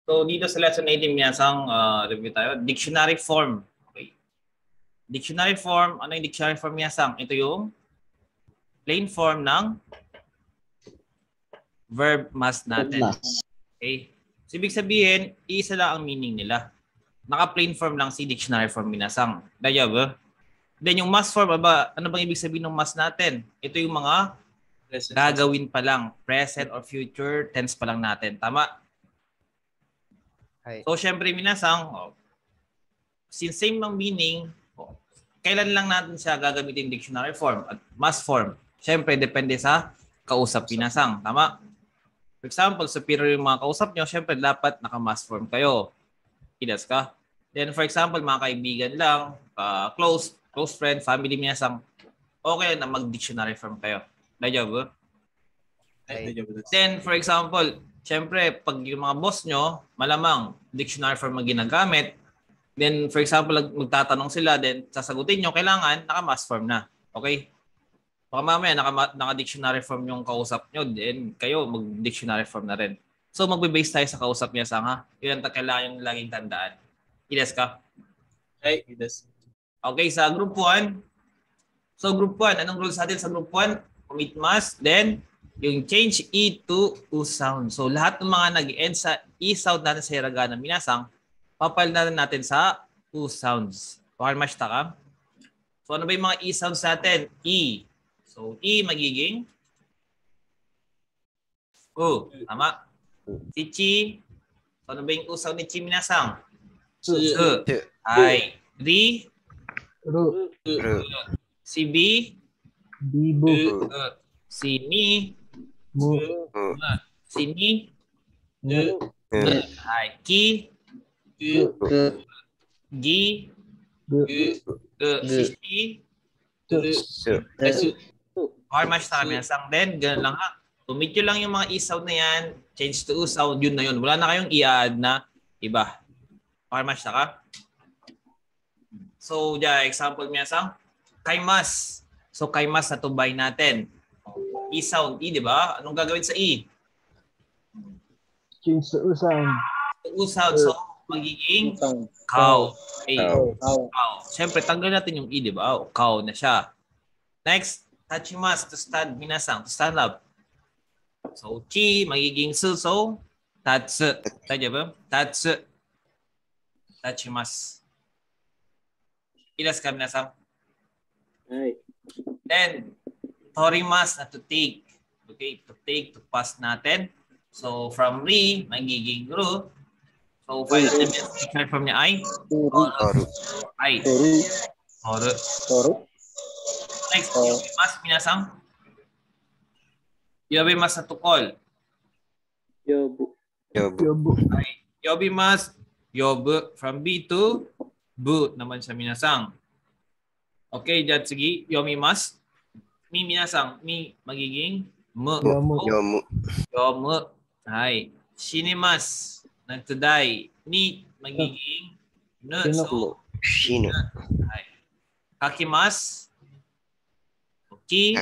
So, dito sa lesson 18, minasang review tayo. Dictionary form. Okay. Dictionary form. Ano yung dictionary form, minasang? Ito yung plain form ng verb must natin. Okay. So, ibig sabihin, isa lang ang meaning nila. Naka-plain form lang si dictionary form, minasang. Daya ba? Then, yung must form, ano bang ibig sabihin ng must natin? Ito yung mga gagawin pa lang. Present or future tense pa lang natin. Tama? So, syempre, minasang, since same ng meaning, kailan lang natin siya gagamitin dictionary form at must form? Syempre, depende sa kausap, minasang. Tama? For example, superior yung mga kausap nyo, syempre, dapat naka-must form kayo. Idas ka. Then, for example, mga kaibigan lang, close friend, family, minasang, okay na mag-dictionary form kayo. Daya ba? Then, for example, syempre, pag yung mga boss nyo, malamang dictionary form ang ginagamit. Then, for example, magtatanong sila, then sasagutin nyo, kailangan naka-must form na. Okay? Baka mamaya, naka-dictionary form yung kausap nyo, then kayo mag-dictionary form na rin. So, magbe-base tayo sa kausap niya, Sanga. Yun ang kailangan yung laging tandaan. Ides ka? Okay, ides. Okay, sa group 1. So, group 1, anong rules natin sa group 1? Commit must, then yung change E to U sound. So, lahat ng mga nag-end sa E sound natin sa hiragana, minasang, papalitan natin sa U sounds. Pakalmashta ka? So, ano ba yung mga E sounds natin? E. So, E magiging U. Tama? Si Chi. So, ano ba yung U sound ni Chi, minasang? Su. Ay. Ri. Ru. Si B. Bibu. Si Ni. Mu. Si Ni. Mu. Ay. Ki. Gi. Si Si. Or much na kami nasang. Then, ganun lang ha. Tumit lang yung mga E-sound na yan. Change to U-sound. Yun na yun. Wala na kayong i-add na iba. Or much na ka. So, example niya sang kaimas. So, kaimas na tubay natin. E-sound. E, di ba? Anong gagawin sa E? Change to U-sound. U-sound. So, magiging cow. Okay. Cow. Siyempre, tanggal natin yung E, di ba? Cow na siya. Next, tachimas. To stand. Minasang. To stand up. So, chi, magiging su. So, tatsu. Tayo ba? Tatsu. Tachimas. Ilas ka, minasang? Then, torimas na to take. Okay, to take, to pass natin. So, from ri, magiging ru. So, final element, picture from niya ay? Oru. Ay. Oru. Next, yobimas, minasang? Yobimas na tukol. Yobu. Ay. Yobimas, yobu. From B to bu naman siya, minasang. Okay, dyan, sige. Yomimas. Mi, minasang. Mi, magiging mu. Yomu. Ay. Shinimas. Nagtuday. Ni, magiging nu. So, shinu. Ay. Kakimas. Ki.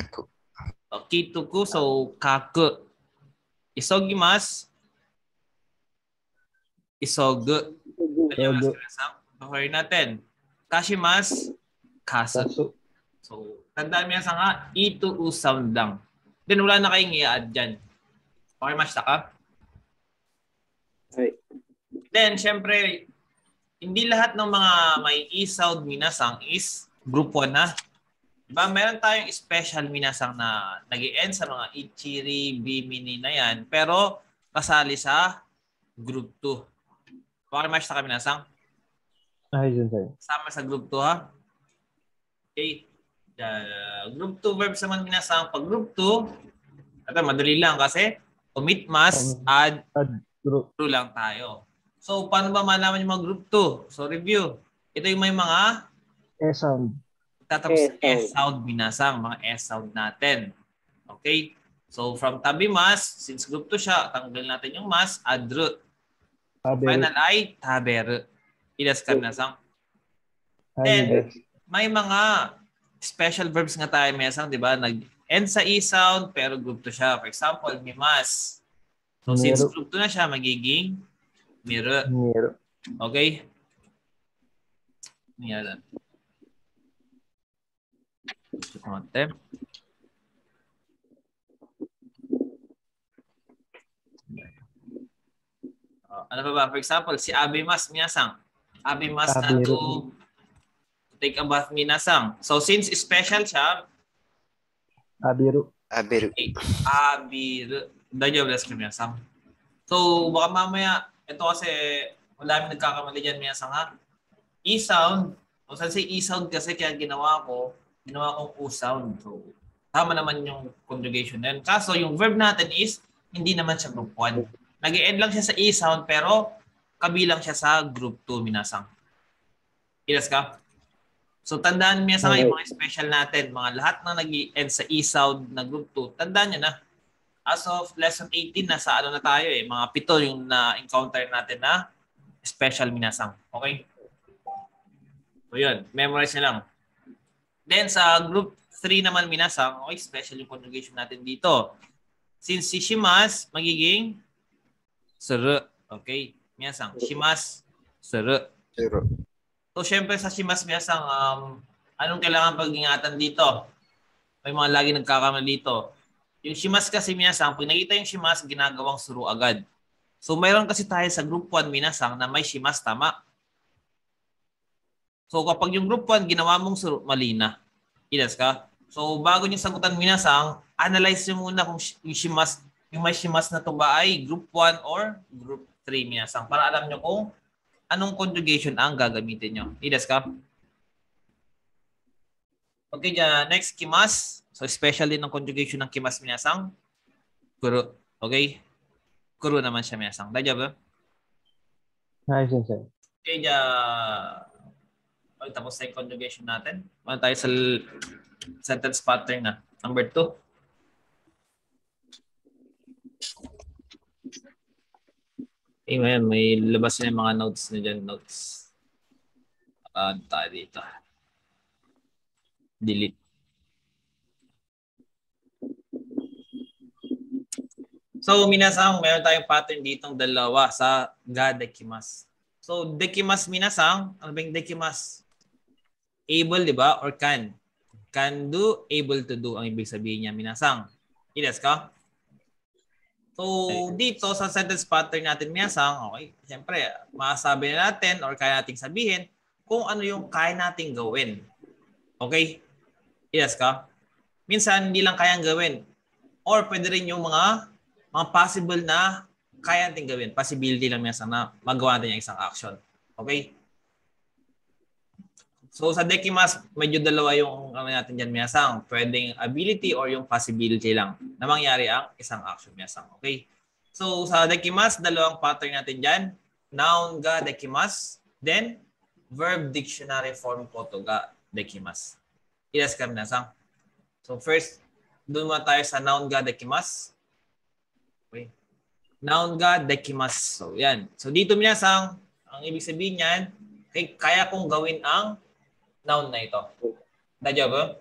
Kituku. So, kaku. Isogimas. Isogu. Pakoy natin. Kashimas. Kasu. So, tandaan mo yan sa nga, E to U sound lang. Then, wala na kayong i-add dyan. Okay, mashta ka? Right. Then, syempre, hindi lahat ng mga may E sound minasang is group 1 na. Diba? Meron tayong special minasang na nag-i-end sa mga ichiri, bimini na yan, pero kasali sa group 2. Okay, mashta ka minasang? Ay, dyan tayo. Sama sa group 2 ha? Okay. Group 2 verbs naman minasang. Pag group 2, ito madali lang kasi commit must, add, true lang tayo. So, paano ba malaman yung mga group 2? So, review. Ito yung may mga E-sound. tatapos sa S-sound minasang. Mga S-sound natin. Okay? So, from tabi must, since group 2 siya, tanggal natin yung must, add root. Final ay taberu. Ilas ka minasang. Then, may mga special verbs nga tayo mesang, di ba? Nag-end sa E-sound, pero group 2 siya. For example, mimas. So, since group 2 na siya, magiging Miru. Miru. Okay? Yan. Konti. Ano pa ba? For example, si Abimas Minasang. Abimas na to take a bath Minasang. So since special siya, Abiru. Abiru. Abiru. Dadyo bless ka Minasang. So baka mamaya, ito kasi wala kami nagkakamali dyan Minasang ha. E-sound. O saan say E-sound kasi kaya ginawa kong U-sound. So tama naman yung conjugation na yun. Kaso yung verb natin is hindi naman siya group 1. Nag-e-end lang siya sa E-sound pero kabilang siya sa group 2 Minasang. Ilas ka? So tandaan Minasang yung mga special natin, mga lahat na nag-e-end sa E-sound na group 2, tandaan nyo na. As of lesson 18, nasa ano na tayo eh, mga 7 yung na-encounter natin na special Minasang. Okay? So yun, memorize nyo lang. Then sa group 3 naman Minasang, okay, special yung conjugation natin dito. Since si Shimas, magiging suru. Okay? Minasang, Shimas, suru. Suru. So, syempre sa Shimas, Minasang, anong kailangan pag-ingatan dito? May mga lagi nagkakamali dito. Yung Shimas kasi, Minasang, pag nakita yung Shimas, ginagawang suru agad. So, mayroon kasi tayo sa group 1, Minasang, na may Shimas, tama? So, kapag yung group 1, ginawa mong suru, mali na. Ilas ka? So, bago nyo sagutan, Minasang, analyze nyo muna kung yung Shimas, yung may Shimas na to ba ay group 1 or group 3, Minasang, para alam nyo kung anong conjugation ang gagamitin nyo. Idas ka? Okay, dyan. Next, kimas. So, special din ng conjugation ng kimas, Minasang. Kuro. Okay? Kuro naman siya, Minasang. Daya ba? Nice, sensei. Okay, dyan. Okay, tapos na yung conjugation natin. Ano tayo sa sentence pattern na. Number 2. Okay, may labas na yung mga notes na dyan. Notes. Tayo dito. Delete. So, Minasang, meron tayong pattern ditong dalawa sa ga dekimas. So, dekimas, Minasang, ano ba yung dekimas? Able, di ba? Or can? Can do, able to do ang ibig sabihin niya, Minasang. Ilas ka? So, dito sa sentence pattern natin, Minasang, okay, siyempre, masasabi na natin or kaya nating sabihin kung ano yung kaya nating gawin. Okay? Yes ka? Minsan, hindi lang kayang gawin. Or pwede rin yung mga possible na kaya nating gawin. Possibility lang Minasang na magawa natin yung isang action. Okay? So, sa dekimas, medyo dalawa yung ano natin dyan, Minasang. Pwedeng ability or yung possibility lang na mangyari ang isang action, Minasang. Okay? So, sa dekimas, dalawang pattern natin dyan. Noun ga dekimas. Then, verb dictionary form ko to ga dekimas. Ilas ka, Minasang. So, first, doon muna tayo sa noun ga dekimas. Okay. Noun ga dekimas. So, yan. So, dito, Minasang, ang ibig sabihin yan, okay, kaya kong gawin ang noun na ito. Dadya ba?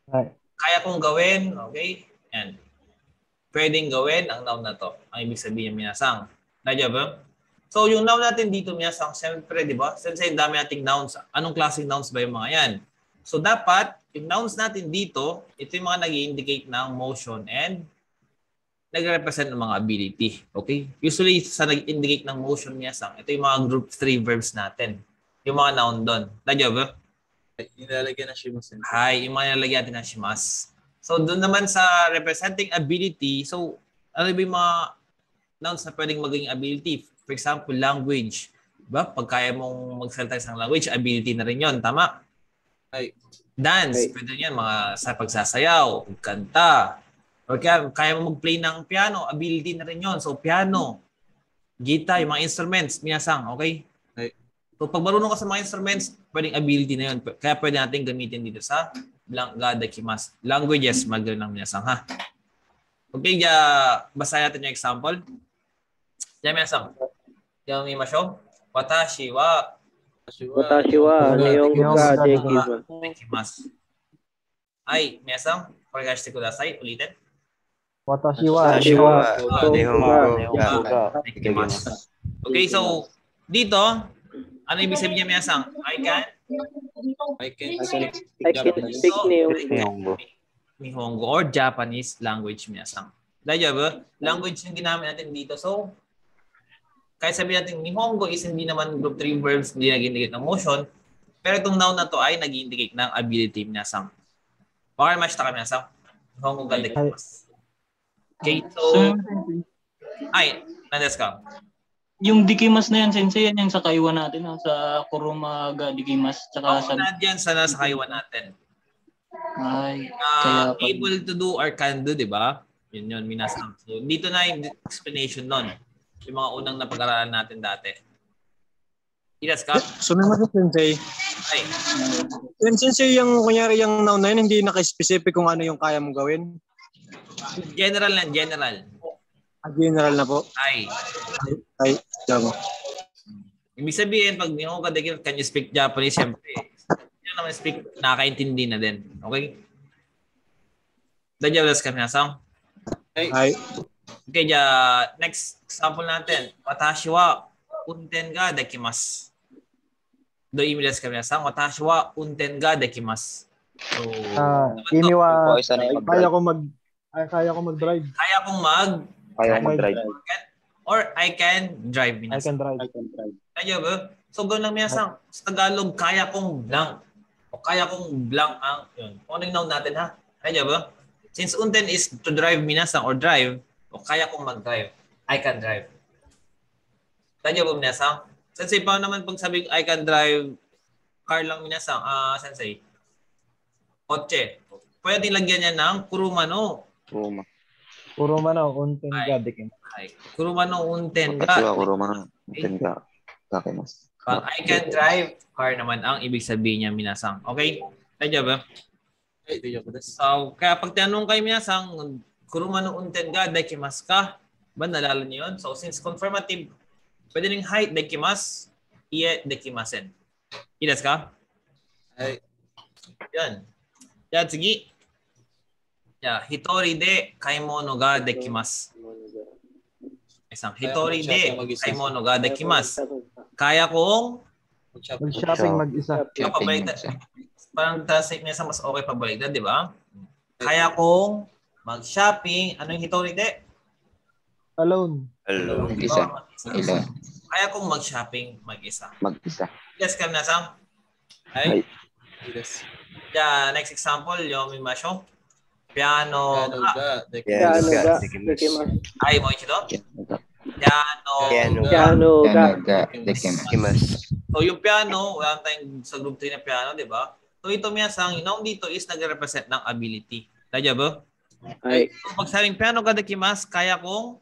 Right. Kaya kong gawin, okay? Yan. Pwedeng gawin ang noun na to. Ang ibig sabihin niya, Minasang. Dadya ba? So, yung noun natin dito, Minasang, siyempre, di ba? Siyempre, dami nating nouns. Anong klaseng nouns ba yung mga yan? So, dapat, yung nouns natin dito, ito yung mga nag-i-indicate ng motion and nag-represent ng mga ability. Okay? Usually, sa nag-indicate ng motion, Minasang, ito yung mga group 3 verbs natin. Yung mga noun doon. Dadya ba? Nilalagyan na shimas. Hi, yung mga nilalagyan natin ng shimas. So, doon naman sa representing ability, so, ano ba yung mga nouns na pwedeng maging ability? For example, language. Diba? Pag kaya mong magsalita isang language, ability na rin yun. Tama? Ay. Dance. Ay. Pwede yan, mga sa pagsasayaw, kanta. Or kaya mong mag-play ng piano, ability na rin yun. So, piano, guitar, yung mga instruments, Minasang, okay? So, pag marunong ka sa mga instruments, pwedeng ability na yun. Kaya pwede natin gamitin dito sa ga dekimas. Languages, magandang lang Minasang, ha? Okay, basahin natin yung example. Diyan, Minasang. Diyan, Mimasyo. Watashi wa Nihongo ga dekimasu. Ay, Minasang, pakashite kudasai. Ulitin. Watashi wa Watashi wa Nihongo Nihongo ga ga dekimasu. Okay, so dito, ano ibig sabihin niya minasan? I can speak I can Japanese. speak Nihongo. Nihongo or Japanese language minasan. Dahil ba? Language yung ginamit natin dito. So, kahit sabihin natin Nihongo is hindi naman group 3 verbs, hindi nag-indicate ng motion. Pero itong noun na to ay nag-indicate ng ability minasan. Baka match ta kami minasan. Nihongo ga dekimasu. Okay, so, ay, nandes ka. Yung dikimas na yan, sensei, yan yung sa kaiwa natin, sa Kurumaga dikimas. Tsaka sa... Nandiyan sana sa kaiwan natin. Ay, kaya pa. Able to do or can do, di ba? Yun, minasan. So, dito na yung explanation nun. Yung mga unang napag-aralan natin dati. Ilas ka? Sumimasen sensei. Ay, Yung sensei, yung kunyari yung noun na yun, hindi naka-specific kung ano yung kaya mong gawin. general lang, general. General na po. Ay. Tama. Ibig sabihin, pag nyo ka dikit, can you speak Japanese? Siyempre, yun naman speak, nakakaintindi na din. Okay? Dajawalas kami nasang. Ay. Okay, next example natin. Watashi wa unten ga dekimasu. Do imilas kami nasang. Watashi wa unten ga dekimasu. So, Iniwa, Isa na yung kaya ko mag-drive. kaya kong mag-drive. or I can drive. I can drive. Kaya ba? So, gano'n lang minasang. Sa Tagalog, kaya kong blank. O kaya kong blank ang yun. Kung ano yung noun natin, ha? Kaya ba? Since unten is to drive minasang or drive, o kaya kong mag-drive, I can drive. Kaya ba minasang? Sensei, paano naman pag sabi I can drive car lang minasang? Sensei. Kotse. Pwede lagyan niya ng kurumano. Puro mano, unting Ay. gadikin. Ay, kurumano unten Watashi wa ga. kurumano unten ga dakimasu. Pag I can drive, car naman ang ibig sabihin niya minasang. Okay? Kaya ba? Ay, di ako das. So, kaya pag tinanong kayo minasang, kurumano unten ga dekimasu ka, ba nalala niyo yun? So, since confirmative, pwede rin height dekimasu, iye dekimasen. Ilas ka? Ay, Yan. Yan, sige. Yeah, hitori de kaimono ga dekimasu. Isang hitori de kaimono ga dekimasu. Kaya kong Mag-shopping mag-isa. pabalik. Parang translate niya sa mas okay pabalik, di ba? Kaya kong mag-shopping. Ano yung hitori de? Alone. Mag-isa. Kaya kong mag-shopping mag-isa. Mag-isa. Yes, kam na sam. Ay. yes. Yeah, next example, yung mimasyo. Piano. Piano ga Piano ga dekimasu. dekimasu. Ay, mo ichido. Piano. Piano ga Dekimasu. So, yung piano, wala tayong sa group 3 na piano, di ba? So, ito minasang, yung noun dito is nag-represent ng ability. Kaya ba? ay So, pag sabing piano ka dekimasu, kaya kong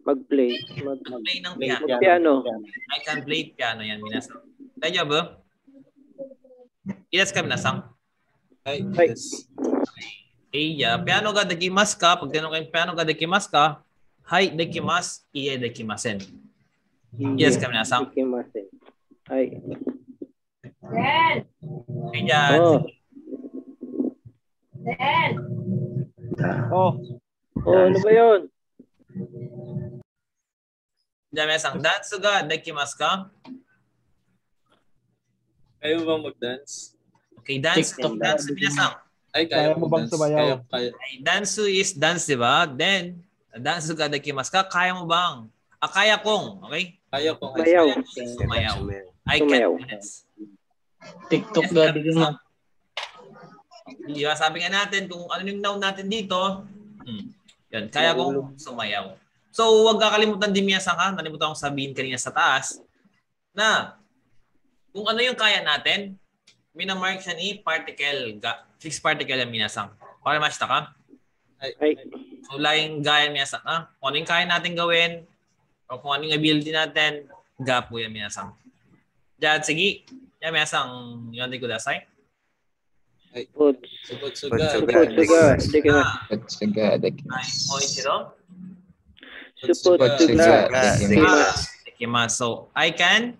mag-play. mag-play ng piano. Piano. I can play piano yan, minasang. Kaya ba? Ilas ka minasang. Ay, Ay. yes. Iya, piano ga dekimasu ka, pag tinanong kayong piano ga dekimasu ka, hai dekimasu, iye dekimasen. Yes, kami nasang. Dekimasen. Ay. Kaya, Oh, Ano ba yun? diyan minasang, dansu ga dekimasu ka? Kaya mo bang mag-dance? Okay, dance. TikTok. Dansu minasang. Ay, Kaya kaya mo mo bang dance. sumayaw? Kaya. Ay, dansu is dance, di ba? Then, dansu ga dekimasu ka, kaya mo bang? Kaya kong, okay? Kaya ko. Mayaw. Sumayaw. I Sumayaw. can dance. TikTok ga dikimasu. Di ba? Sabi nga natin, kung ano yung noun natin dito, yan, kaya kong sumayaw. So, huwag kakalimutan din minasang ha, nalimutan kong sabihin kanina sa taas, na kung ano yung kaya natin, minamark siya ni particle, fixed particle yung minasang. Para match na ka? Ay. So, laging gaya minasang ha. Kung ano yung kaya natin gawin, o kung ano yung ability natin, ga po yung minasang. Diyan, sige. Yan minasang, yun din ko dasay. Put. Sugod-suga. Supot-suga. Dekimasu. Utsuga Ay, dekimasu. mo ichiro. Supot-suga. Dekimasu. Dekimasu. So, I can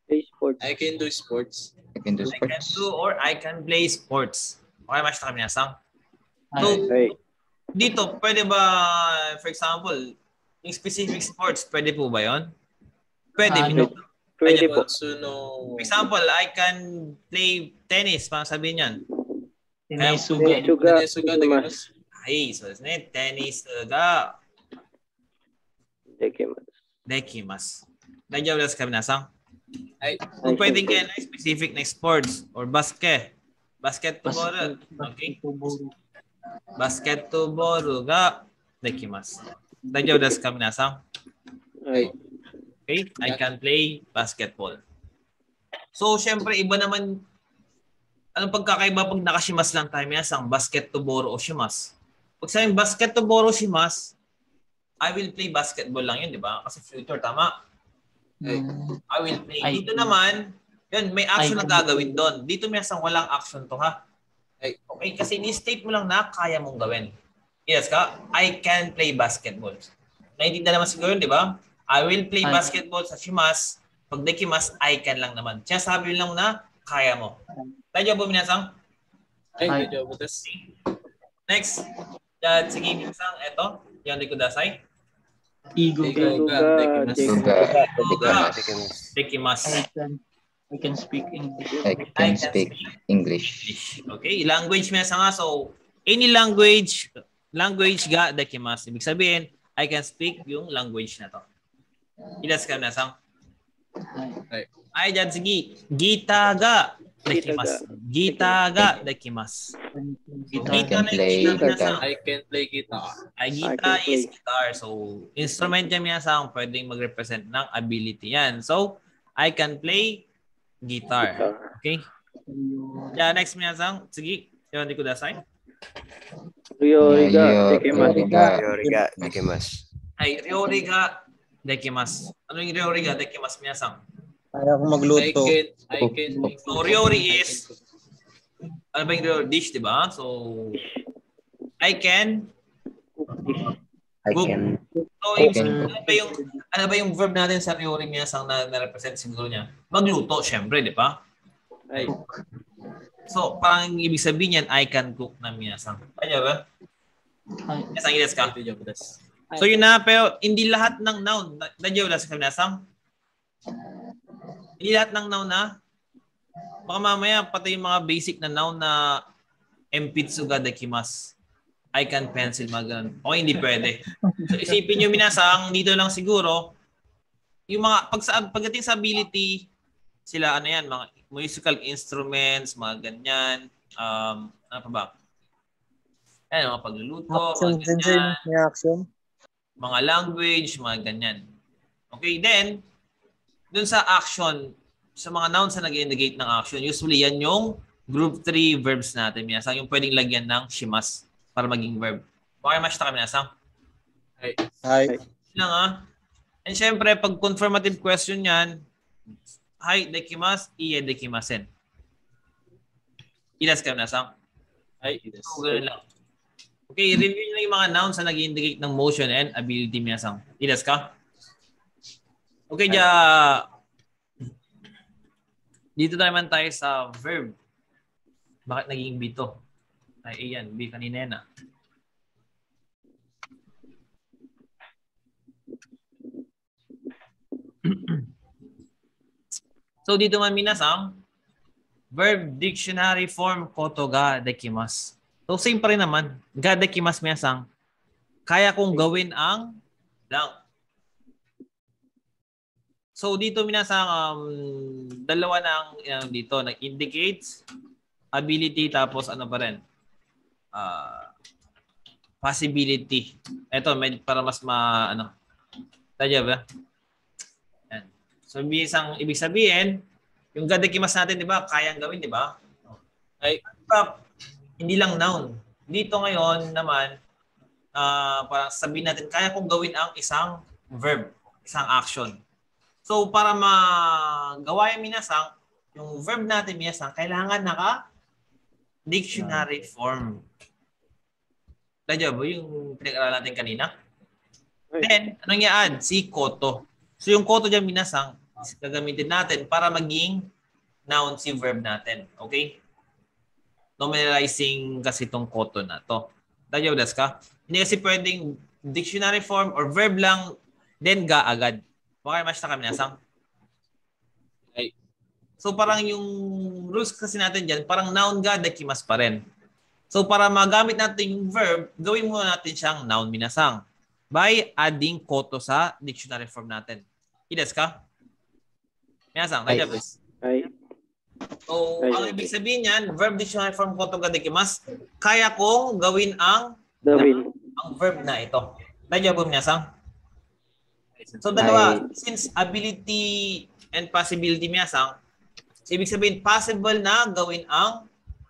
Play sports. I can do sports. I can do I can sports. do or I can play sports. Okay, match na kami nasang. So, Ay. dito, pwede ba, for example, Yung specific sports, pwede po ba yun? Pwede, Ano? minuto. Pwede po. Matsuno. For example, I can play tennis. Parang sabihin yan. Tenesuga. Tenesuga, Dekimasu. Ay, so it's net. Tennis ga Dekimasu. dekimasu. Daijoubu desu ka, minasang? Ay, Kung pwedeng kayo na specific na sports or basketball. Okay? Basketball ga dekimasu. Daijoubu desu ka, minasang? Ay. Okay? I can play basketball. So, syempre, iba naman. Anong pagkakaiba pag nakashimas lang tayo, minasang basketball o shimas? Pag sabihin basketball o shimas, I will play basketball lang yun, di ba? Kasi future, tama? I will play. Dito naman, yun, may action na gagawin doon. Dito minasang walang action to, ha? Okay, kasi ni-state mo lang na kaya mong gawin. Yes ka? I can play basketball. Naintindihan naman siguro yun, di ba? I will play basketball sa shimas. Pag dekimasu, I can lang naman. Siya sabi lang na kaya mo. Daijoubu minasang? ay, daijoubu desu. Next. Sige, minasang, eto. Yandi kudasai. Igo. Dekimasu. I can speak English. I can speak English. Okay, language minasang nga. So, any language ga dekimasu. Ibig sabihin, I can speak yung language na to. Ilas ka minasang? Ay, dyan, sige. Gita ga dekimasu. Gita ga dekimasu. I can play guitar. I can play guitar. Ay, gita is guitar. So, instrument niya minasang pwedeng mag-represent ng ability yan. So, I can play guitar. Okay? Yeah, next minasang. Sige. Yun, di ko dasay. Ryoriga Dekimasu. Ay, ryoriga dekimasu. Ano yung ryoriga dekimasu minasang? Kaya akong magluto. I can make So, ryori is ano ba yung ryori? Dish, di ba? So, I can So, ano ba yung verb natin sa ryori minasang na represent siguro niya? Magluto, syempre, di ba? Ay, So, parang ibig sabihin yan, I can cook na minasang. Kaya ba? Minasang ilas ka. daijoubu desu. So, yun na, pero hindi lahat ng noun. Daijoubu desu ka minasang? Hindi lahat ng noun na. Baka mamaya, pati yung mga basic na noun na empitsu ga dekimasu. I can pencil, mga ganun. Okay, hindi pwede. So, isipin nyo minasang, dito lang siguro, yung mga, pagdating sa ability, sila, ano yan, mga musical instruments, mga ganyan, ano pa ba? Ayan, mga pagluluto, mga ganyan, mga language, mga ganyan. Okay, then, dun sa action, sa mga nouns na nag-indicate ng action, usually yan yung group 3 verbs natin. Minasang yung pwedeng lagyan ng shimas para maging verb. Okay, mashita kami minasang? Hi. Lang ah. And syempre, pag confirmative question yan, hi, dekimasu, iye dekimasen. Ilas ka minasang? Ay, desu. So, ganun lang. Okay, review nyo yung mga nouns na nag-indicate ng motion and ability minasang. Ilas ka? Okay, dito naman tayo sa verb. Bakit naging B to? Ay, ayan. B kanina yan ah. So, dito man minasang, verb dictionary form koto ga dekimasu. So, same pa rin naman. Ga dekimasu minasang, kaya kong gawin ang lang. So, dito minasang, dalawa na ang dito, nag-indicates, ability, tapos ano pa rin? Possibility. Ito, para mas tadya ba? Yan. So, ibig sabihin, yung ga dekimasu natin, di ba? Kayang gawin, di ba? Ay, hindi lang noun. Dito ngayon naman, parang sabihin natin, kaya kong gawin ang isang verb, isang action. So, para magawa yung minasang, yung verb natin minasang, kailangan naka-dictionary form. Tadya ba yung pinag-aralan natin kanina? Then, anong i-add? Si koto. So, yung koto dyan minasang, gagamitin natin para maging noun si verb natin. Okay? Nominalizing kasi itong koto na to. Tadya ba ka? Hindi kasi pwedeng dictionary form or verb lang then ga agad. Wakarimashita ka minasang? Ay. So parang yung rules kasi natin dyan, parang noun ga dakimasu pa rin. So para magamit natin yung verb, gawin muna natin siyang noun minasang by adding koto sa dictionary form natin. Ides ka? Minasang, Ay. Ay. So, ang ibig sabihin yan, verb dictionary form koto ga dakimasu, kaya kong gawin ang verb na ito. Dajabu minasang? So dalawa, since ability and possibility minasang, so, ibig sabihin possible na gawin ang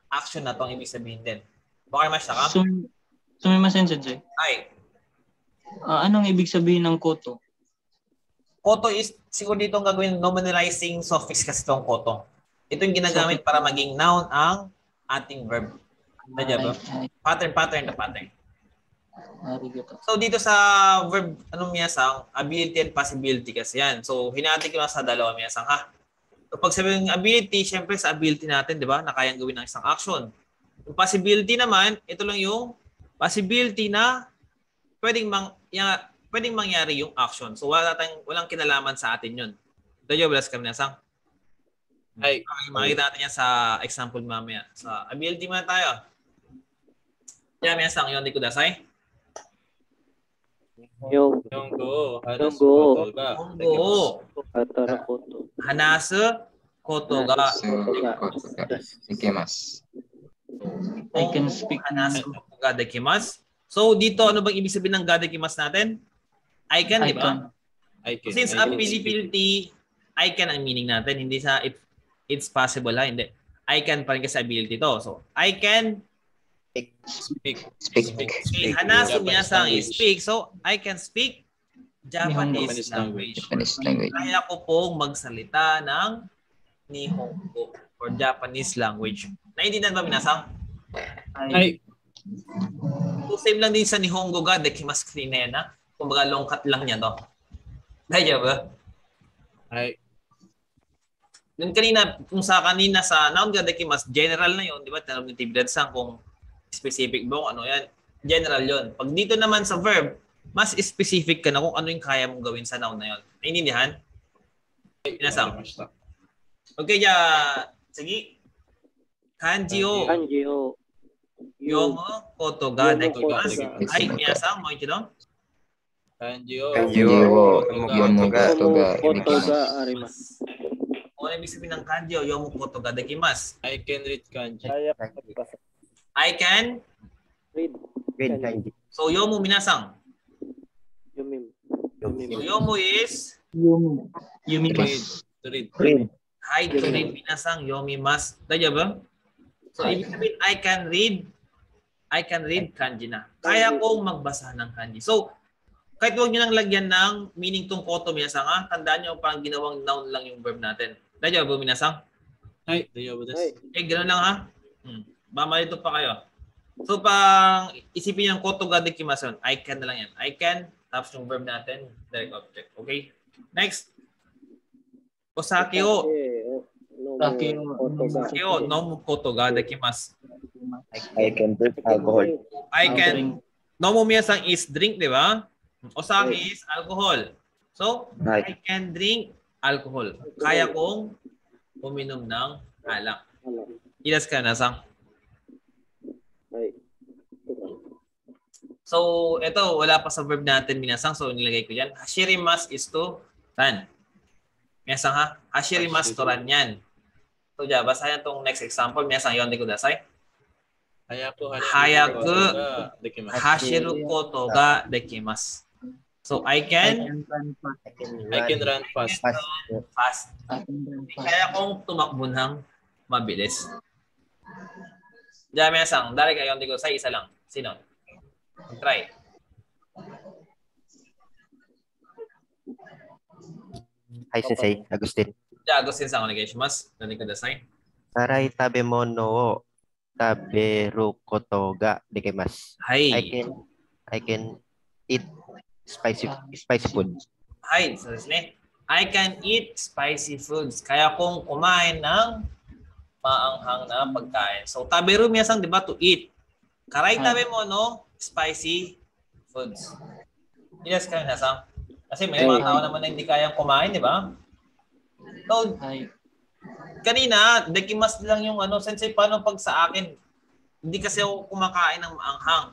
action na itong ibig sabihin din. Baka mas ka? Sumimasen, Sensei. Ay. Anong ibig sabihin ng koto? Koto is, siguro dito ang gagawin nominalizing suffix kasi itong koto. Ito yung ginagamit para maging noun ang ating verb. Nadya ba? Pattern. So dito sa verb, anong miyasang? Ability and possibility kasi yan. So hinati ko na sa dalawa miyasang ha. So, pag sabing ability, syempre sa ability natin, di ba, na kayang gawin ng isang action. Yung possibility naman, ito lang yung possibility na pwedeng mangyari yung action. So, walang kinalaman sa atin yun. Dayo, balas kami nasang. Ay. Makikita natin yan sa example mamaya. Sa ability muna tayo. Yan, minasang yun, di ko dasay. Yung go. Hanasu koto ga. Dekimasu. I can speak. Hanasu koto ga dekimasu. So, dito, ano bang ibig sabihin ng ga dekimasu natin? I can, di ba? Since ability, I can ang meaning natin. Hindi sa it's possible ha. Hindi. I can pa rin kasi ability to. So, I can Speak. Hanasu minasang is speak. So, I can speak Japanese language. Kaya ko pong magsalita ng Nihongo or Japanese language. Naintindihan ba minasang? Ay. So, same lang din sa Nihongo ga dekimasu na yan ha. Kumbaga long cut lang niya to. Dahil ba? Ay. Yung kanina, kung sa kanina sa noun ga dekimasu, general na yun, di ba? Tanong ni Tibidad-san kung specific ba ano yan. General yon. Pag dito naman sa verb, mas specific ka na kung ano yung kaya mong gawin sa noun na yon. Naintindihan? Minasang. Okay, sige. Kanji o yomu koto ga dekimasu. Ay, minasang, mo ichido? Kanji o yomu koto ga arimasu. Ano ibig sabihin ng kanji o yomu koto ga dekimasu? I can read kanji. I can Read kanji. So, yomu minasang. Yomu is Yumimasu. Read. Hi, to read minasang yomimasu. Daya ba? So, ibig sabihin, I can read kanji na. Kaya kong magbasa ng kanji. So, kahit huwag nyo nang lagyan ng meaning tong koto minasang, ha? Tandaan nyo parang ginawang noun lang yung verb natin. Daya ba minasang? Ay, dayo ba das? Ganoon lang ha. Mamalito pa kayo. So, pang isipin yung koto ga dekimasu, I can na lang yan. I can, tapos yung verb natin, direct object. Okay? Next. Osake o. Osake o, nomu koto ga dekimasu. I can drink alcohol. I can, nomu minasang is drink, di ba? Osake is alcohol. So, I can drink alcohol. Kaya kong uminom ng alak. Ilas ka nasang? So, ito, wala pa sa verb natin, minasang. So, nilagay ko yan. Hashirimasu is to run. Minasang ha? Hashirimasu to run yan. So, basahin itong next example. Minasang yon de kudasai. Hayaku hashiru koto ga dekimasu. So, I can run fast. Kaya kong tumakbo ng mabilis. Minasang, dari kayo yon de kudasai, isa lang. Sino? Try. Hi, Sensei. Agustin. Agustin sa onegaishimasu. Nani kudasai. Sarai tabemono wo taberu koto ga dekimasu. Hai. I can eat spicy food. Hai, so desu ne. I can eat spicy foods. Kaya kong kumain ng maanghang na pagkain. So, taberu minasang, di ba, to eat. Karai tabemono, spicy foods. Ilas ka minasang? Kasi may mga tao naman na hindi kayang kumain, di ba? So, kanina, dekimas lang yung ano. Sensei, paano pag sa akin, hindi kasi ako kumakain ng maanghang.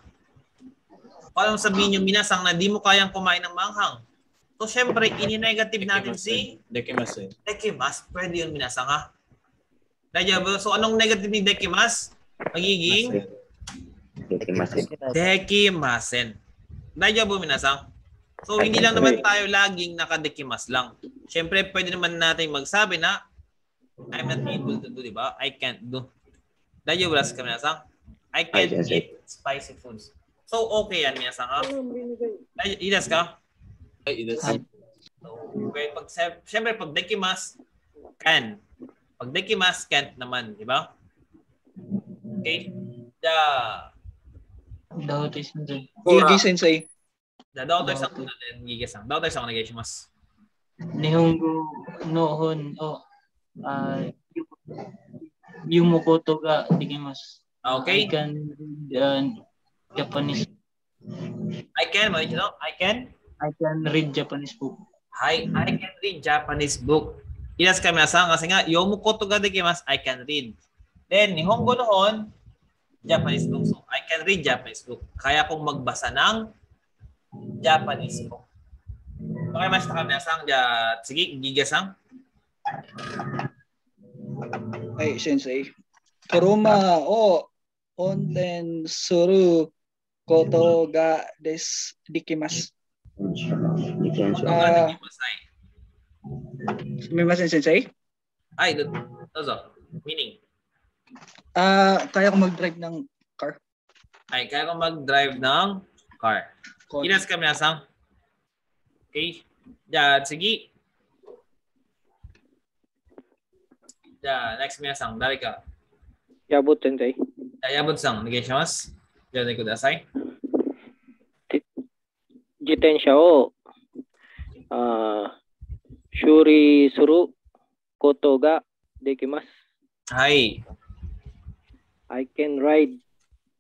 Paano sabihin yung minasang na di mo kayang kumain ng maanghang? So, syempre, ini-negative natin si Dekimas. dekimas. Pwede yun minasang ha. So, anong negative ni dekimas? Magiging dekimasen. Daijoubu minasang. So, hindi lang naman tayo laging nakadekimas lang. Syempre, pwede naman natin magsabi na I'm not able to do, di ba? I can't do. Daijoubu desu ka minasang? I can't eat spicy foods. So, okay yan minasang ha? Idas ka? So, syempre, pag dekimas, can. Pag dekimas, can't naman, di ba? Okay? Gigi sensei. Daughter sa gigisang. Daughter sa onegaishimasu. Nihongo nohon o yumo koto ga dekimasu. Okay. I can Japanese. I can read Japanese book. I can read Japanese book. Ilas ka minasang kasi nga yomu koto ga dekimasu, I can read. Then nihongo nohon Japanese book. So I can read Japanese book. Kaya kong magbasa ng Japanese book. Okay, mas minasang sige, gigasang. Ay, sensei. Kuruma o onten suru koto ga dekimasu. Sumimasen sensei? Ay, dozo. Meaning? Kaya ko mag-drive ng car. Ay, kaya ko mag-drive ng car. Inas ka minasang? Okay. Sige. Next minasang. Dari ka. Yabut sensei. Yabut-san, onegaishimasu. Yodai kudasai. Jitensha o shuri suru koto ga dekimasu. Hai. I can ride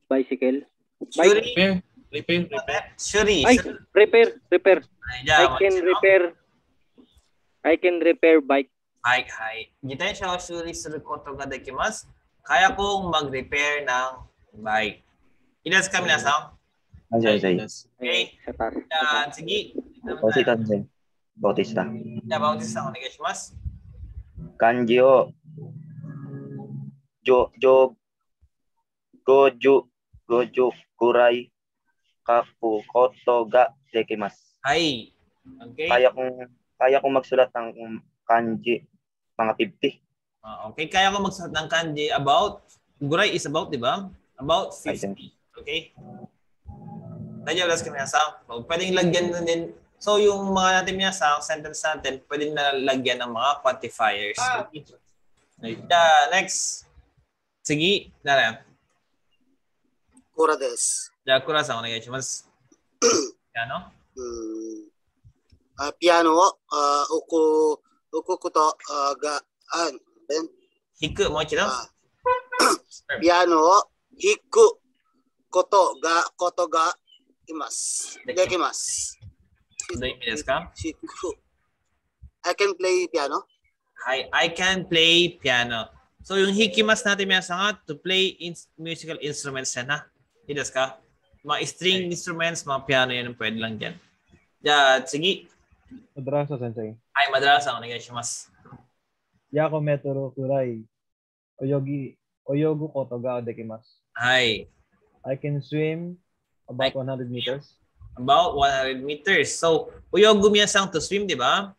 bicycle. Shuri. Repair. Shuri. Ay, repair. I can repair bike. Hai. Jitensha o shuri suru koto ga dekimasu. Kaya kong mag-repair ng bike. Idas ka minasang? Okay. Sige. Bautista. Bautista, onegaishimasu. Kanji o goju kurai kaku koto ga dekimasu. Hai. Okay. Kaya kong magsulat ng kanji mga 50. Okay, kaya ko magsulat ng kanji about, guray is about, di ba? About 50. Okay? Nandiyan kami minasang. Pwedeng lagyan na din. So, yung mga natin minasang, sentence natin, pwedeng nalagyan ng mga quantifiers. Next. Sige, nara. Kura desu. Kura-san, onegaishimasu. Piano? Piano o ukukuto ga hiku, mo ichido. Piano o hiku koto ga imasu. Dekimasu. Do you desu ka? I can play piano. I can play piano. So yung hikimas natin minasang to play musical instruments yan ha. Hidas ka? Mga string instruments, mga piano yan ang pwede lang dyan. Sige. Madrasa sensei. Ay, madrasa. Onegaishimasu. Yako metoro kurai. Oyogu koto ga dekimasu. Hai. I can swim about 100 meters. About 100 meters. So, oyogu minasang to swim, di ba?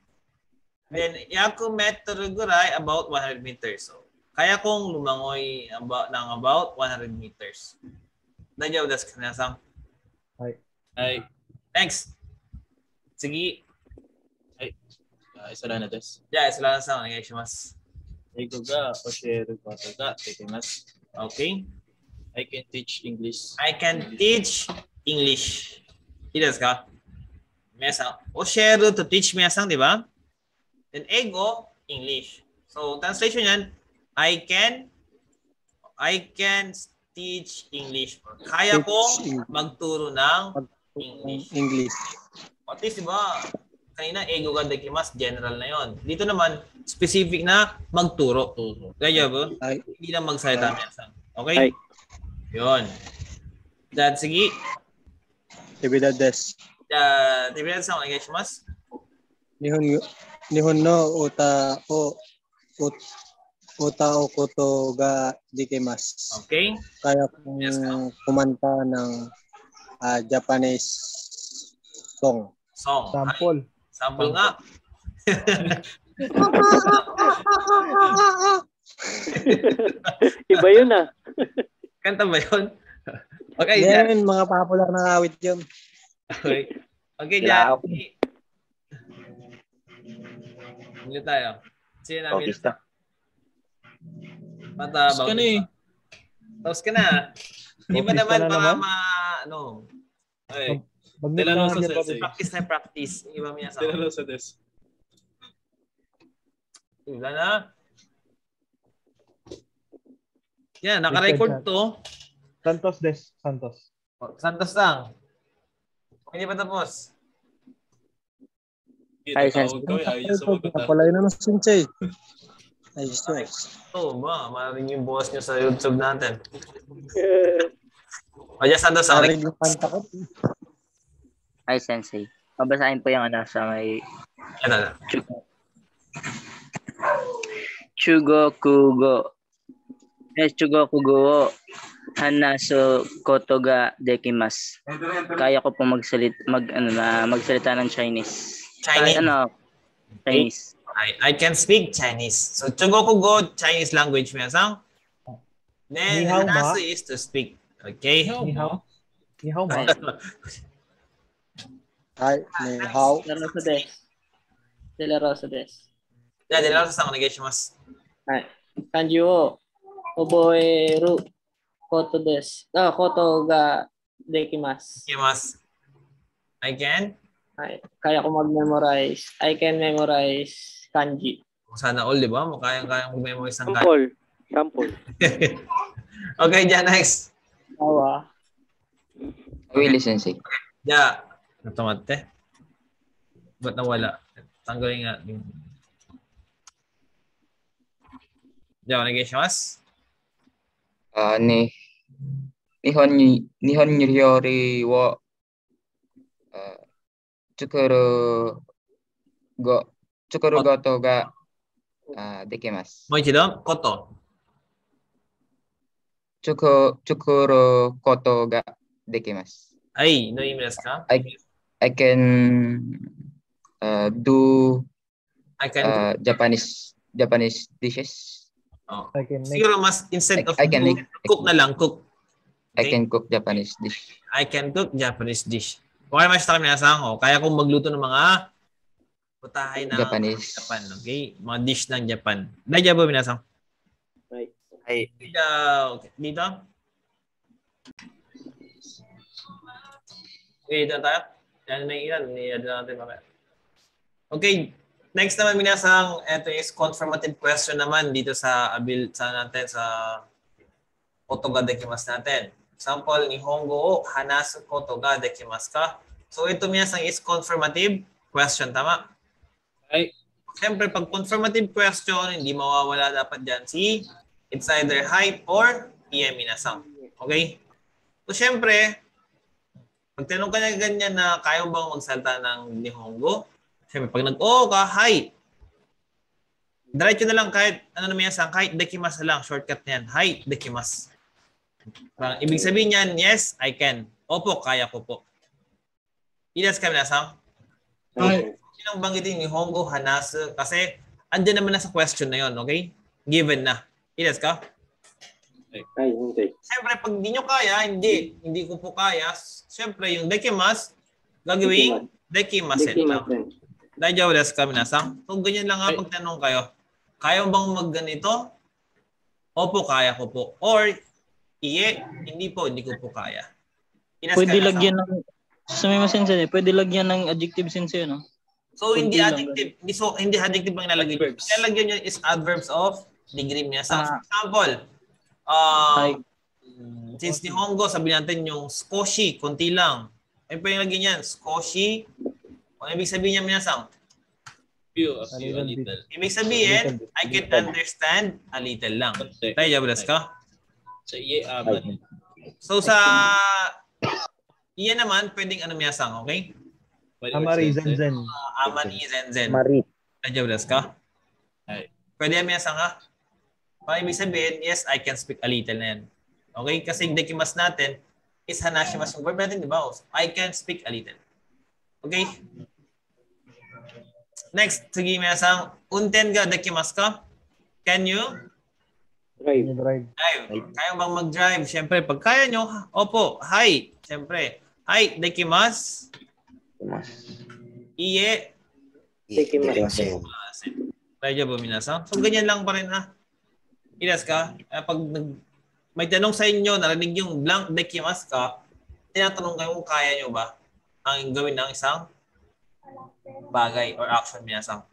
Then, yaku metoro gurai about 100 meters. So, kaya kong lumangoy about 100 meters. Daijoubu desu ka minasang? Hai. Thanks. Sige. Isa lang na desu. Isa lang sa onegaishimasu. Eigo ga oshiru koto ga dekimasu. Okay. I can teach English. I can teach English. Idas ka? Minasang, oshiru to teach minasang, di ba? Then eigo, English. So, translation yan, I can teach English. Kaya kong magturo ng English. English. At least, di ba? kanina, ego ga dekimasu, general na yon. Dito naman, specific na magturo. Kaya ba? Hindi lang magsalita minsan. Okay? Yun. Dad, sige. Tibida des. Tibida sa mga igashimasu. Nihon no uta o koto ga dekimasu. Okay? Kaya kung kumanta ng Japanese song. Sample. Sample nga. Iba yun ah. Kanta ba yun? Okay, yan. Mga popular na awit yun. Okay. Okay, Jan. Hindi tayo. Sino namin? Tapos ka na eh. Tapos ka na. Hindi ba naman mga ano? Okay. Practice na practice. Iba niya sa Tinalo sa desk. Wala na. Yan, naka-record to. Santos des. Santos. Santos lang. Hindi pa tapos. Ay, Sensei. Napalay na ng Sensei. Ay, stress. Oo ba? Maraming yung boss nyo sa YouTube natin. Kaya Santos, sorry. Ay, Sensei. Babasahin po yung sa may... Chugokugo. Chugokugo o hanasu koto ga dekimasu. Kaya ko po magsalita ng Chinese. Chinese. I can speak Chinese. So, Chugokugo, Chinese language, minasan. Then, hanasu is to speak. Okay? Ni hao ma. Hi, ni hao. De la Rosa des. De la Rosaさんお願いします。はい。漢字を覚えることです。ことができます。できます。I can? はい。Kaya ko mag-memorize. I can memorize kanji. Sana all, di ba? Kaya-kaya mag-memorize ng kanji. Sample. Okay, Jan, next. Awa. Willie Sensei. Yeah. Natamate. Ba't nawala? Tanggalin nga. Yeah, onegaishimasu. Nihon ryori wo tsukuru goto ga dekimasu. もう一度、こと。tsukuru koto ga dekimasu. はい、どういう意味ですか？ I can do Japanese dishes. Oh. Siguro mas instead of cook na lang, cook. Okay? I can cook Japanese dish. I can cook Japanese dish. Okay, mas kami nasang kaya kong magluto ng mga putahe ng Japan, okay? Mga dish ng Japan. Daija ba minasang? Right. Ay. Okay. Dito? Okay, dito tayo. Yan may ilan. Niyado natin mamaya. Okay. Next naman minasang, ito is confirmative question naman dito sa natin sa koto ga dekimasu natin. Example, Nihongo o hanasu koto ga dekimasu ka? So ito minasang is confirmative question, tama? Ay. Siyempre, pag confirmative question, hindi mawawala dapat dyan si it's either height or iye minasang. Okay? So siyempre, pag tinanong ka na ganyan na kaya mo bang magsalta ng Nihongo, siyempre, pag nag-oo ka, hi. Diretso na lang kahit, kahit dekimasu lang, shortcut na yan. Hi, dekimasu. Parang, ibig sabihin yan, yes, I can. Opo, kaya ko po. Ilas kami nasang? Hi. Sinong banggitin ni Nihongo, hanasu? Kasi, andyan naman na sa question na yon, okay? Given na. Ilas ka? Ay, hindi. Siyempre, pag di nyo kaya, hindi ko po kaya. Siyempre, yung dekimasu, gagawing dekimasu. Daija desu ka minasang? So, ganyan lang nga pagtanong kayo. Kaya mo bang magganito? Opo, kaya ko po. Or, iye, hindi po, hindi ko po kaya. Pwede lagyan ng, sa may sensei, pwede lagyan ng adjective sensei, no? So, hindi adjective. Hindi adjective ang nalagay. Nalagyan nyo is adverbs of degree minasang. For example, since Nihongo, sabi natin yung skoshi, konti lang. Ay, pwede lagyan yan, skoshi, Ano ibig sabihin niya, minasang? Few, a few, a little. Ibig sabihin, I can understand a little lang. Tayo, jablas ka? So, aman. So, sa iyan naman, pwedeng ano minasang, okay? Amari, zen. Amani, zen. Mari. Tayo, jablas ka? Ay. Pwede yan minasang ka? Ibig sabihin, yes, I can speak a little na yan. Okay? Kasi yung dekimas natin is hanashimasu verb natin, di ba? I can speak a little. Okay? Next, sige minasang, unten ga dekimasu ka? Can you? Drive. Kaya bang mag-drive? Siyempre, pag kaya nyo, opo, hi. Siyempre, hi, dekimasu. Iye. Dekimasu. Kaya ba minasang? So, ganyan lang pa rin ha. Ilas ka, pag may tanong sa inyo, narinig yung blank dekimasu ka, tinatanong kayo kung kaya nyo ba ang gawin ng isang bagay or action minasang.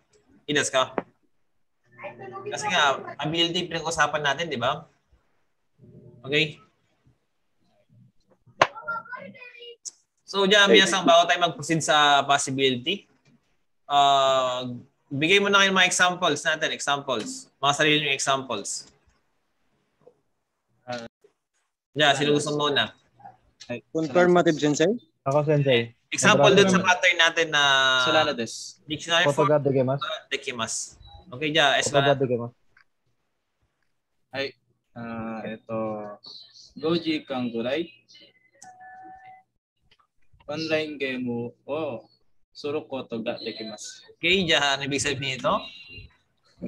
Ilas ka. Kasi nga, ability pinag-usapan natin, di ba? Okay? So, diyan, minasang bago tayo mag-proceed sa possibility, bigay mo na kayo mga examples natin. Examples. Mga sarili yung examples. Diyan, sino gusto muna? Confirmative, Sensei? Ako, Sensei. Example dun sa pattern natin na Solana des. dictionary Kotoga form. dekimasu. Dekimasu. Okay, diyan. Kotoga dekimasu. Ito. Goji kang gurai. Online game o suru koto ga dekimasu. Okay, diyan. Ibig sabihin ito?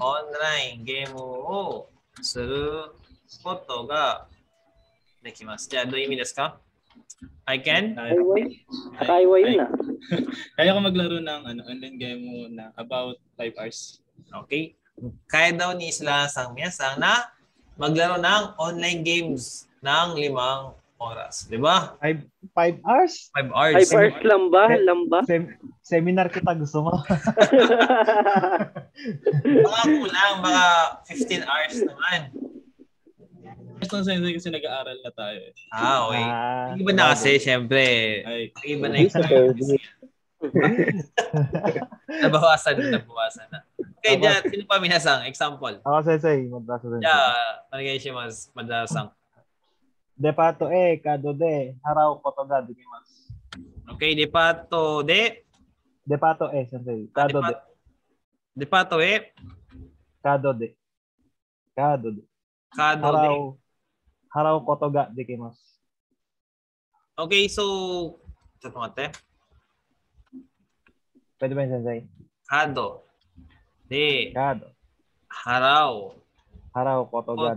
Online game o suru koto ga dekimasu. Diyan, do you mean ka? I can? Kaiwa yun na. Kaya ko maglaro ng online game na about 5 hours. Okay. Kaya daw ni Isla Sang Miasang na maglaro ng online games ng 5 oras. Di ba? 5 hours? 5 hours. 5 hours lamba. Seminar kita, gusto mo? Baka kulang, baka 15 hours naman. Gusto sa inyo kasi nag-aaral na tayo. Okay. Iba na kasi, syempre. Iba na yung nabawasan na. Okay, diyan, sino pa minasang? Example. Ako, Sensei. Madrasa Sensei. Onegaishimasu. Madrasang. Depato kado de harao kotoga dekimasu. Okay, depato de. Depato Sensei. Kado de. Depato kado de. Kado de. Harao kotoga dekimasu. Okay, so ito mate. Pwede ba yun, Sensei? Kado. De. Kado. Harao kotoga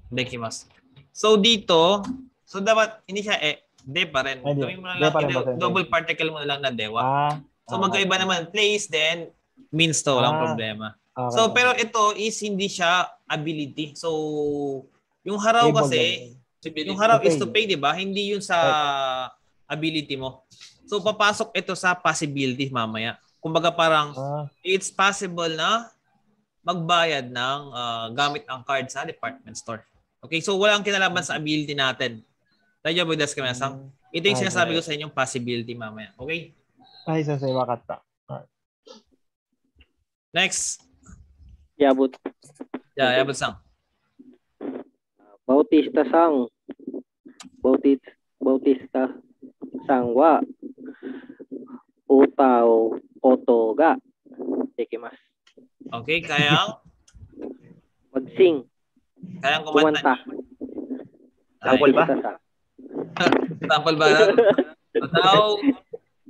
dekimasu. So dito, so dapat hindi siya de pa rin. Gawin mo na lang, double particle mo na lang na dewa. So magkaiba naman place, then means to, walang problema. Okay. So pero ito is hindi siya ability. So yung haraw kasi, yung haraw is to pay, di ba? Hindi yun sa ability mo. So papasok ito sa possibility mamaya. Kumbaga parang it's possible na magbayad ng gamit ang card sa department store. Okay, so walang kinalaman sa ability natin. Tayo budas kami sang. Ito yung sinasabi ko sa inyong possibility mamaya. Okay? Ay, Sensei, wakata. Next. Yabut. Yabut sang. Bautista sang wa utao koto ga dekimasu. Okay, kayang magsing. Kayang kumanta. Sample ba? Sample ba? Utao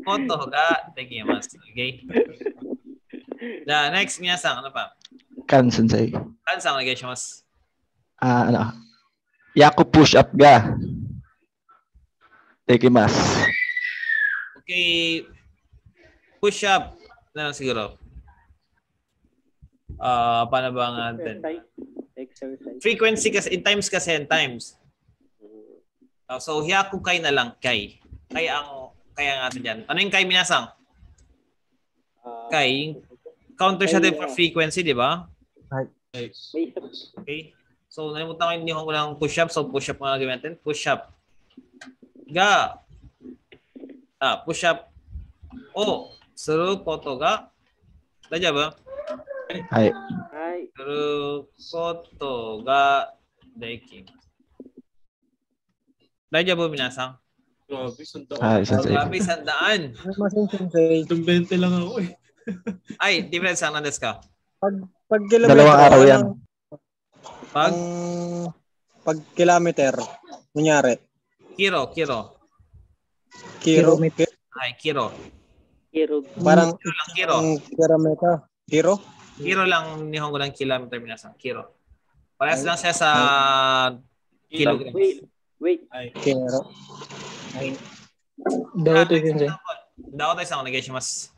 koto ga dekimasu. Okay? Next, minasang, ano pa? Kan, Sensei. Kansang onegaishimasu. Yaku push up ga. Dekimasu. Okay. Push up. Na siguro. Paano ba nga natin? Exercise. Frequency kasi, in times kasi, in times. So, hyaku kai na lang, kai. Kaya natin dyan. Ano yung kai minasang? Kai. Counter siya din for frequency, di ba? Okay. So, nalimutan ko yung nihon ko lang push up. So, push up mga gawin natin. Push up. Ga. Push up. O suru koto ga dajabu? Hai. Suru koto ga dekimasu. Dajabu minasan? Grabe, sandaan. Hai, sensei. Grabe, sandaan. Itong 20 lang ako eh. Ay, difference ang nandes ka? Pag kilometer, Dalawang araw yan. Pag kilometer, kunyari. Kiro. Ay, kiro. Parang Kiro. kilometer. Kiro? Kiro lang nihongo ng kilometer minasan. Kiro. Parehas lang siya sa kilograms. Wait. Kiro. Daoto sensei. Daoto-san, onegaishimasu.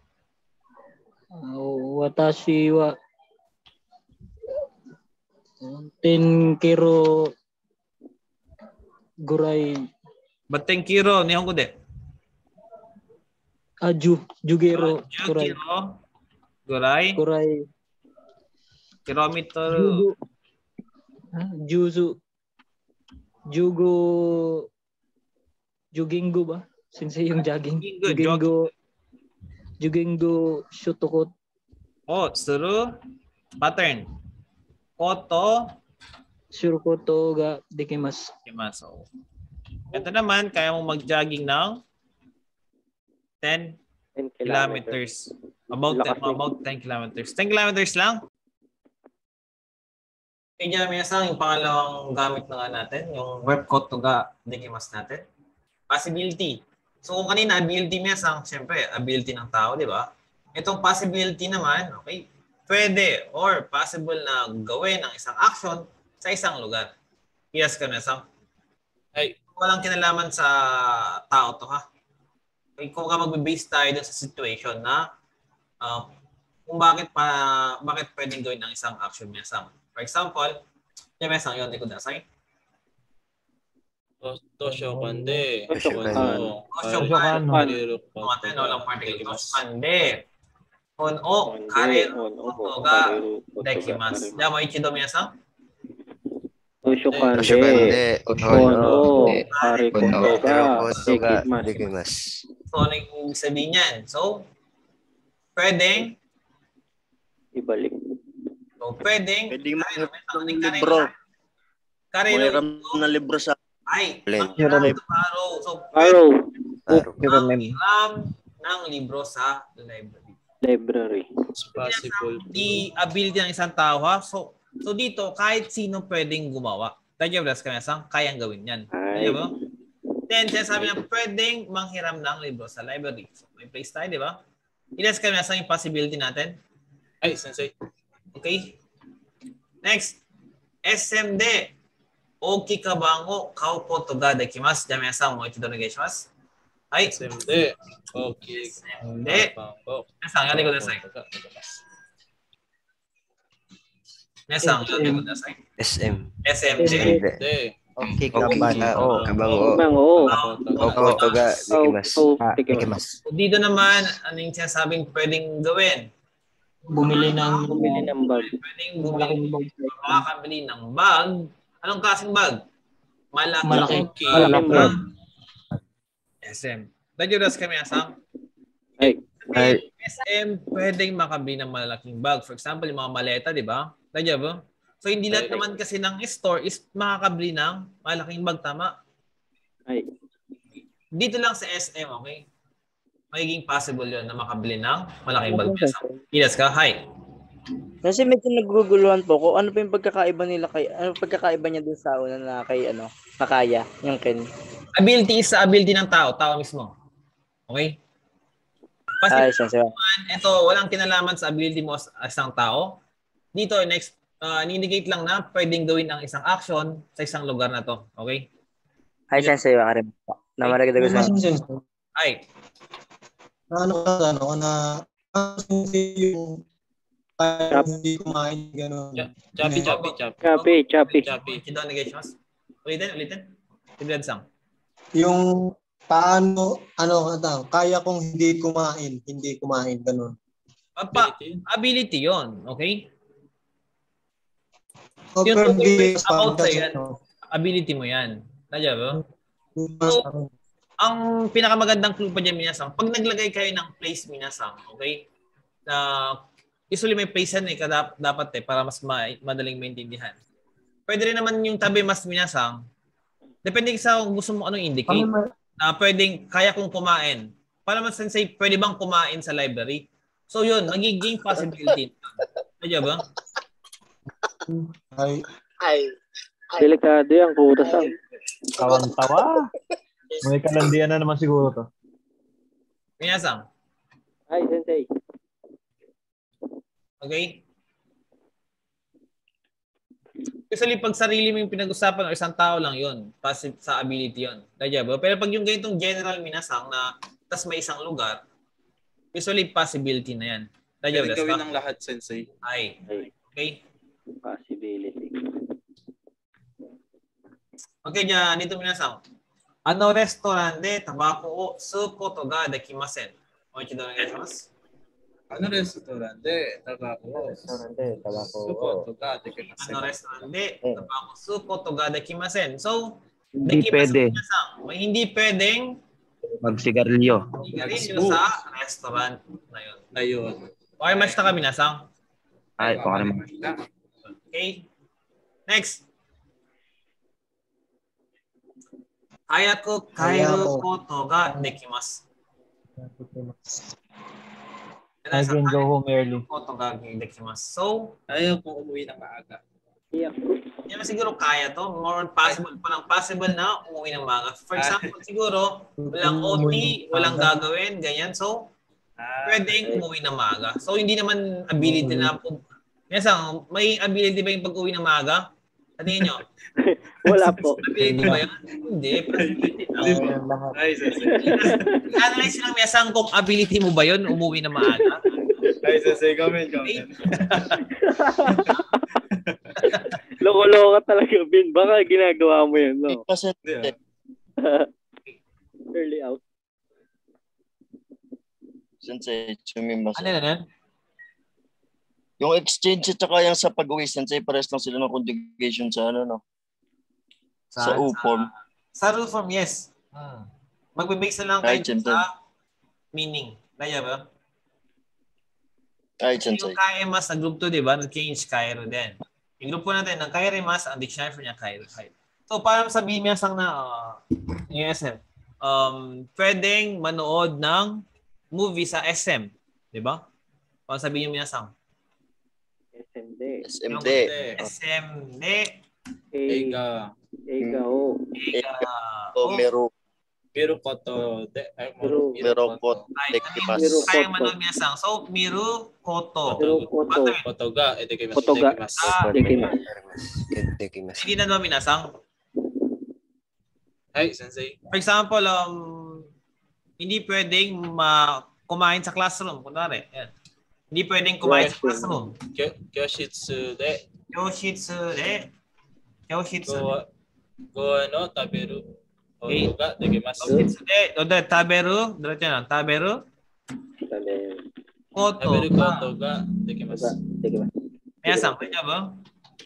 Watashi wa 10 kilo gurai. But 10 kilo, nihongo de? 10 kilo 10 kilo gurai. Kilometer. Juginggo ba? Sensei yung jogging. Juginggo. Juginggo shotokot. Oh, suru pattern. Koto Shurukoto ga dekimasu. Kimasu. Ito naman, kaya mo mag-jogging ng 10 kilometers. About 10 kilometers. 10 kilometers lang. Kaya minsan, yung pangalawang gamit na nga natin, yung verb koto ga dekimasu natin. Possibility. So, kung kanina, ability minsan, syempre, ability ng tao, di ba? Itong possibility naman, okay, pwede or possible na gawin ang isang action sa isang lugar. Yes ka na, Sam? Ay. Walang kinalaman sa tao to, ha? Okay, kung ka mag-base tayo dun sa situation na kung bakit pwedeng gawin ang isang action niya, Sam. For example, yung mesang yun, di ko dasay. Toshokande. Walang particle. Toshokande. Ono kareru koto ga dekimasu.じゃあもう一度皆さん。Toshokande. Ono kareru koto ga dekimasu. So, ano yung sabihin niyan? So, pwedeng ibalik. So, pwedeng ng libro. Kareru na libro sa ay, araw. So, Hiram ng libro sa library. It's possible. The ability ng isang tao, ha? So dito, kahit sino pwedeng gumawa. Tayo ba kayang gawin yan. Tayo ba? Then, sabi niya, pwedeng manghiram ng libro sa library. So, may place tayo, di ba? Ilas kami yung possibility natin. Ay, sensei. Okay. Next. SMD. Oki kabango kaupo to ga dekimasu.じゃあ皆さんもう一度お願いします。はい。SMD. Okay. SMD. 皆さん、やってください。皆さん、やってください。SM. SMD. Okay, kabango. Koto ga dekimasu. Dito naman, ano yung sinasabing pwedeng gawin? Bumili ng bag. Pwedeng makakabili ng bag. Anong klaseng bag? Malaking bag. SM. Najudas kami asang? SM, pwedeng makabili ng malaking bag. For example, yung mga maleta, di ba? Nadya ba? So, hindi lahat naman kasi ng store is makakabili ng malaking bag. Tama? Dito lang sa SM, okay? Magiging possible yun na makabili ng malaking bag. Ilas ka? Hi. Kasi medyo naguguluhan po ko. Ano pa yung pagkakaiba nila niya dun sa una na kay nakaya, yung Ken? Ability is sa ability ng tao mismo. Okay? Ito, walang kinalaman sa ability mo sa isang tao. Dito, next, ni-indicate lang na pwedeng gawin ang isang action sa isang lugar na to. Okay? Hi, Sensei. Makarim po. Namaragdag ko sa... Hi. Yung hindi kumain, gano'n. Choppy. Ulitin. Tibiladsang. Yung paano, kaya kong hindi kumain, gano'n. Ability yon, okay? Yung about sa yan, ability mo yan. Nadya ba? So, ang pinakamagandang clue pa dyan, minasang, pag naglagay kayo ng place, minasang, okay? Usually may place yan dapat para mas madaling maintindihan. Pwede rin naman yung tabi mas minasang. Depende sa kung gusto mo anong indicate. Na pwedeng kaya kong kumain. Para mas sensei, pwede bang kumain sa library? So yun, nagiging possibility. Kaya ba? Ay. Delikado yan, kutasang. Tawan-tawa. May kalandian na naman siguro to. Minasang. Ay, sensei. Okay? Usually, pag sarili mo yung pinag-usapan o isang tao lang yun, passive sa ability yun. Kaya ba? Pero pag yung ganitong general minasang na tas may isang lugar, usually possibility na yan. Kaya Pwede gawin ng lahat, sensei. Ay. Okay? Possibility. Okay, dyan. Dito minasang. Ano restaurant de tabako o su koto ga dekimasen? Oichi do onegaishimasu. Ano restaurant de tabako su koto ga dekimasen? Ano restaurant de tabako su koto ga dekimasen? So, Hindi pwede. Hindi pwedeng magsigarilyo. Sigarilyo sa restaurant na yun. Ayun. Okay, match na kami nasang. Ay, okay naman. Okay. Next. Hayaku kairu koto ga dekimasu. I can go home early. Koto ga dekimasu. So, ayaw kong umuwi ng maaga. Hindi naman siguro kaya to. More possible pa lang possible na umuwi ng maaga. For example, siguro, walang OT, walang gagawin, ganyan. So, pwedeng umuwi ng maaga. So, hindi naman ability na minsan, may ability ba yung pag-uwi ng maaga? Tingin nyo? Wala po. Ability ba yun? Hindi. Analyze lang minsan kung ability mo ba yun, umuwi ng maaga. Ay, sensei, comment. Loko-loko talaga, Bin. Baka ginagawa mo yun, no? Early out. Sensei, sumimasen. Ano na? Yung exchange at saka yung sa pag-uwi, sensei, pares lang sila ng conjugation sa ano, no? Sa U-form. Sa rule form, yes. Magbe-base na lang kayo sa meaning. Kaya ba? Ay, sensei. Yung kaimas na group 2, di ba? Nag-change Cairo din. Yung group po natin, ng Kairemas, ang dictionary for niya Cairo. So, para sabihin niya sang na yung SM, pwedeng manood ng movie sa SM. Di ba? Para sabihin niya sang SMD. SMD. Ega. Miru koto de. Miru koto dekimasu. Kaya manood niya sang. So, Miru koto. Koto ga dekimasu. Dekimasu. Hindi na naman minasang. Ay, sensei. For example, hindi pwedeng kumain sa classroom. Kunwari, yan. Hindi pwedeng kumain sa classroom. Kyoshitsu de. Go ano, taberu. Koto ga dekimasu. Kyoshitsu de. Taberu. Diretso na. Taberu. Koto ga dekimasu. Minasang, kanya ba?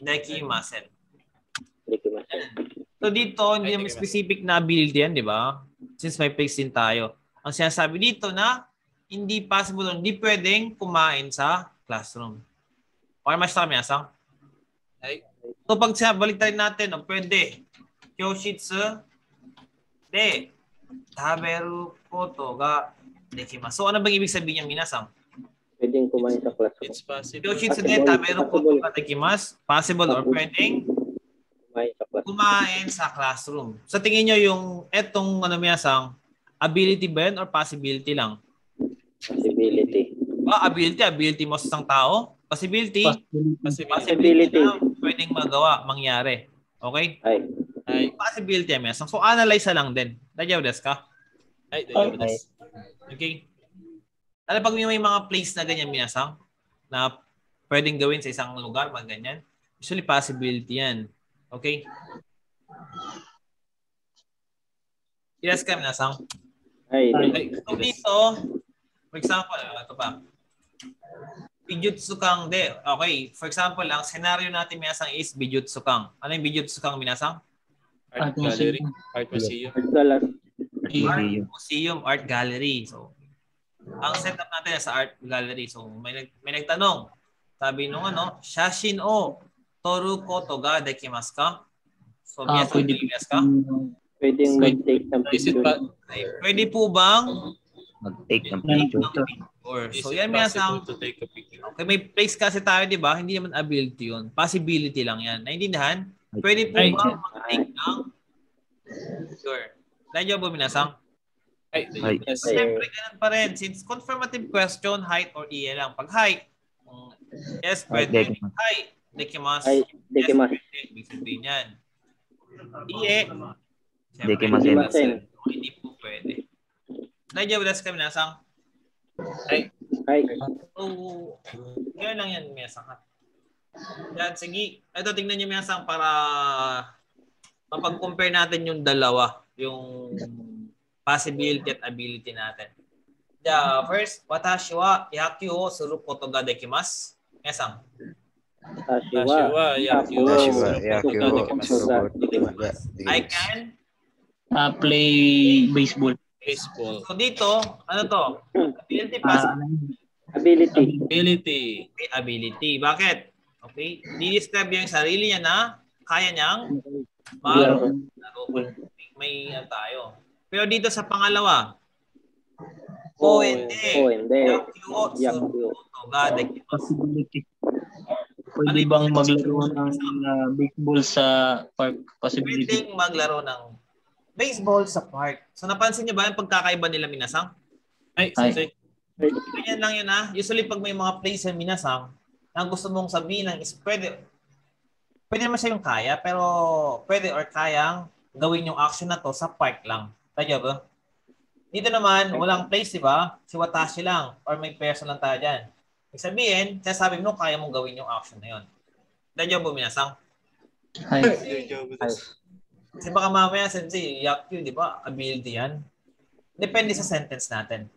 Dekimasen. So dito, hindi naman specific na ability yan, di ba? Since may place din tayo. Ang sinasabi dito na hindi possible, hindi pwedeng kumain sa classroom. Okay, mas na kami, asang? So pag balik tayo natin, pwede. Kyoshitsu de taberu koto ga dekimasu. So ano bang ibig sabihin niya, minasang? Pwedeng kumain sa classroom. It's possible. Kyoshitsu de taberu koto ga dekimasu. Possible or pwedeng kumain sa classroom. Sa tingin nyo yung etong minasang, ability ba yun or possibility lang? Ability mo sa isang tao. Possibility na pwedeng magawa, mangyari. Okay? Possibility yan. So, analyze lang din. Dayaw desu ka? Okay? Alam pag may mga place na ganyan, minasang, na pwedeng gawin sa isang lugar, mga ganyan, usually possibility yan. Okay? Yes ka, minasang? So, dito, for example, ito pa. Bijutsu kang de. Okay, for example, ang scenario natin minasang is Bijutsu kang. Ano yung Bijutsu kang minasang? Art gallery. Art museum. Museum, art gallery. So, ang setup natin sa art gallery. So, may nagtanong. Sabi nung Shashin o toru koto ga dekimasu ka? So, pwede. Pwedeng mag-take ng picture. Pwede po bang mag-take ng picture? So, yan minasang. Okay, may place kasi tayo, di ba? Hindi naman ability yun. Possibility lang yan. Naintindihan? Pwede po bang mag-take ng picture? Nandiyo po minasang? Siyempre, ganun pa rin. Since confirmative question, height or iye lang. Pag height, yes, pwede. Height, dekimasu. Dekimasu. Ibig sabihin yan. Iye, Dekimasen. hindi po pwede. Nandiyo ba kami minasang? Hi. So, gano'n lang yan, minasang. Yan, sige. Ito, tingnan nyo minasang para mapag-compare natin yung dalawa. Yung possibility at ability natin. First, watashi wa yaku o suru koto ga dekimasu. Minasang. I can play baseball. So dito, ano to? Ability pass. Ability. Bakit? Okay. Di-describe yung sarili niya na kaya niyang maglaro. May tayo. Pero dito sa pangalawa, hindi. Pwede bang maglaro ng baseball sa park? Possibility. Pwedeng maglaro ng baseball sa park. So napansin niyo ba yung pagkakaiba nila minasang? Ganyan lang yun ha. Usually pag may mga plays sa minasang, ang gusto mong sabihin is pwede naman siya yung kaya, pero pwede or kayang gawin yung action na to sa park lang. Tayo ba? Dito naman, walang place, di ba? Si watashi lang or may person lang tayo dyan. Ibig sabihin, sasabi mo, kaya mong gawin yung action na yun. Tayo ba minasang? Kasi baka mamaya, sensei, yaku, di ba? Ability yan. Depende sa sentence natin.